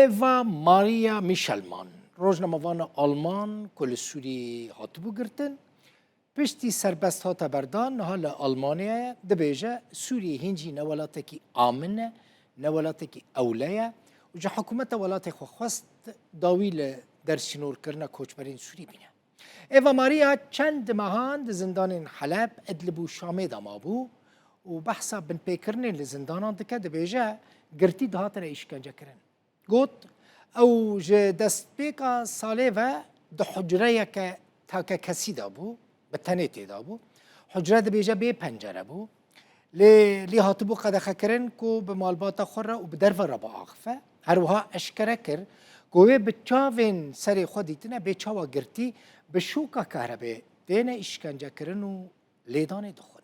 ایوا ماریا میشلمان روزنامه‌وان آلمان کل سوری هاتبو گرتن پشتی سربست هات بردان حال آلمانیا دبیجه سوری هنجی نولاتکی آمنه نولاتکی اولیه و جا حکومت ولات خواست داویل در سینور کرنا کوچبرین سوری بینه ایوا ماریا چند ماهان زندان حلب ادلب و شامه دامابو و بحثا بن پیکرنه لزندانان دکه دبیجه گرتی دهاتن ایشکنجه کرن قلت او دست بيكا صاليفا ده حجرية تاكا كسي دابو بتنيتي دابو حجرة ده بيجا بي پنجره بو لي هاتبو قد خكرن كو بمالباتا خورا وبدرف ربا آخفة هروها اشكره كر قوه بچاوين سري خوديتنا بچاوا گرتي بشوكا كهربه دينا اشكنجه کرن و ليداني دخون.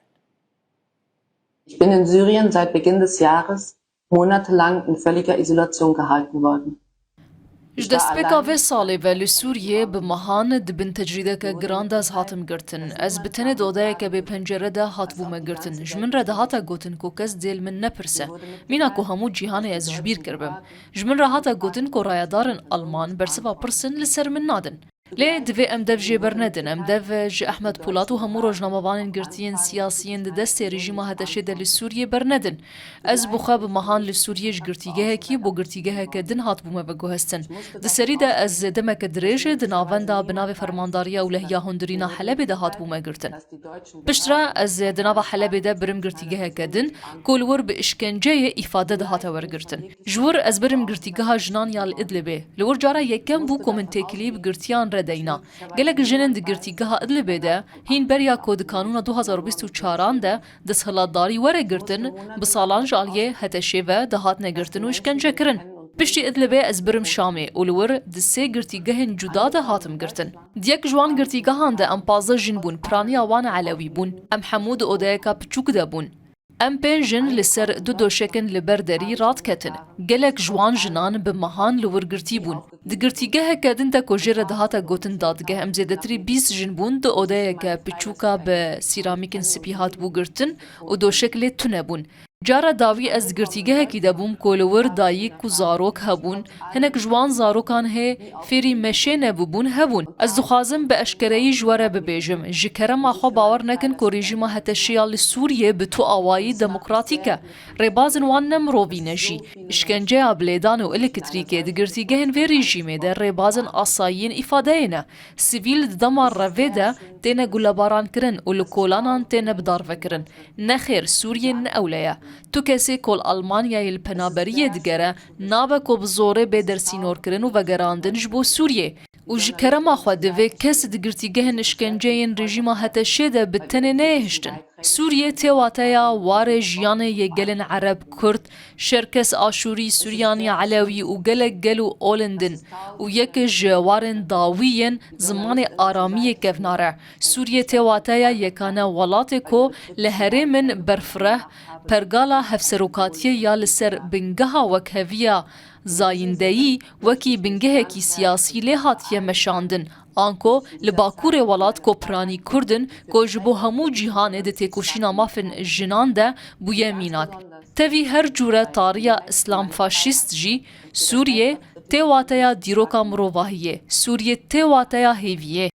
Ich bin in Syrien seit Beginn des Jahres monatelang in völliger Isolation gehalten worden. جدستبكا في صالبة لسوريا بمهان دبن تجريدك جرانداز هاتم گرتن از بتنه دودايك بي پنجره ده هاتبو ما گرتن جمن رده هاتا گوتن كو کس ديل من نپرسه مینا كو همو جيهان از جبير کربم جمن رده هاتا گوتن كو رايدارن ألمان برسبا پرسن لسر من نادن ليه دفي ام دف جي برندن ام دف جي احمد بولاتو همو روجنامه‌وانên girtiyên siyasiyên di destê rejîma Heteşê de li Sûriyê bernedin. Ez buxa bi mehan li Sûriyê ji girtîgehekî bo girtîgeheke din hatbûme veguhestin. Di serî de ez demeke dirêj di navenda bi navê Fermandariya Ewlehiya Hundirîna Helebê de hatbûme girtin. Piştre ez di nava Helebê de birim girtîgeheke din ku li wir bi işkenceyê îfade de hate wergirtin. Ji wir ez birim girtîgeha jinan ya li Idlibê. Li wir cara yekem bû ku min têkilî bi girtiyan ردینا گلک جنن دگرتیگاه ادلبه ده هین بریا کود کانون 2024 ده دسهلاتداری وره گرتن بسالان جالیه هتشه و دهات نگرتن و اشکنجه کرن. پشتی ادلبه از برم شامه اولور دسه گرتیگهن جدا ده هاتم گرتن. دیک جوان گرتیگهان ده ام پازه جن بون پرانی آوان علوی بون ام حمود اودایکا پچوک ده بون. ام پنجن لسر دو دوشکن لبردری رات کتن. گلک جوان جنان به مهان لورگرتی بون. دگرتیگه کدن تا کوجر دهاتا گوتن دادگه ام زیدتری 20 جن بون دو اودایه که پچوکا به سیرامیکن سپیهات بوگرتن و دوشکل تونه بون. جارا داوی از گرتیگه کی دبوم کولور دایک و زاروک هبون هنک جوان زاروکان هی فری مشینه ببون هبون از دخوازم به اشکرایی جواره ببیجم جکرم خو باور نکن کو رژیم هتشیال سوریه به تو آوایی دموکراتیکه ربازن وانم روبینجی اشکنجه ابلیدان و الکتریکه دگرتیگه هن وی رژیمه در ربازن آسایین ifade نه سیویل دمار رویده تینه گلباران کرن و لکولانان تینه بدار وکرن نخیر سوریه ناولیه تو کسی کل آلمانیای الپنابریه دگره نابه کو بزوره به درسینور کرن و وگراندنش بو سوریه و جکرم آخوا دوه کس دگرتیگه نشکنجه رژیم هتشه ده بتنه نهشتن. سوریه تواتایا واره جیانه یگلن عرب کرد شرکس آشوری سوریانی علوی و گلک گلو اولندن و یک جوارن داویین زمان آرامی کفناره. سوریه تواتایا یکانه ولاته کو لهره من برفره پرگالا هفسروکاتیه یا لسر بنگها وکهویا زایندهی وکی بنگه کی سیاسی لحاتیه مشاندن آنکو لباکور ولات کو پرانی کردن کو جبو همو جیهان ده تکوشینا مافن جنان ده بویه میناک. تاوی هر جوره تاریا اسلام فاشیست جی سوریه تیواتیا دیروکا مروواهیه سوریه تیواتیا هیویه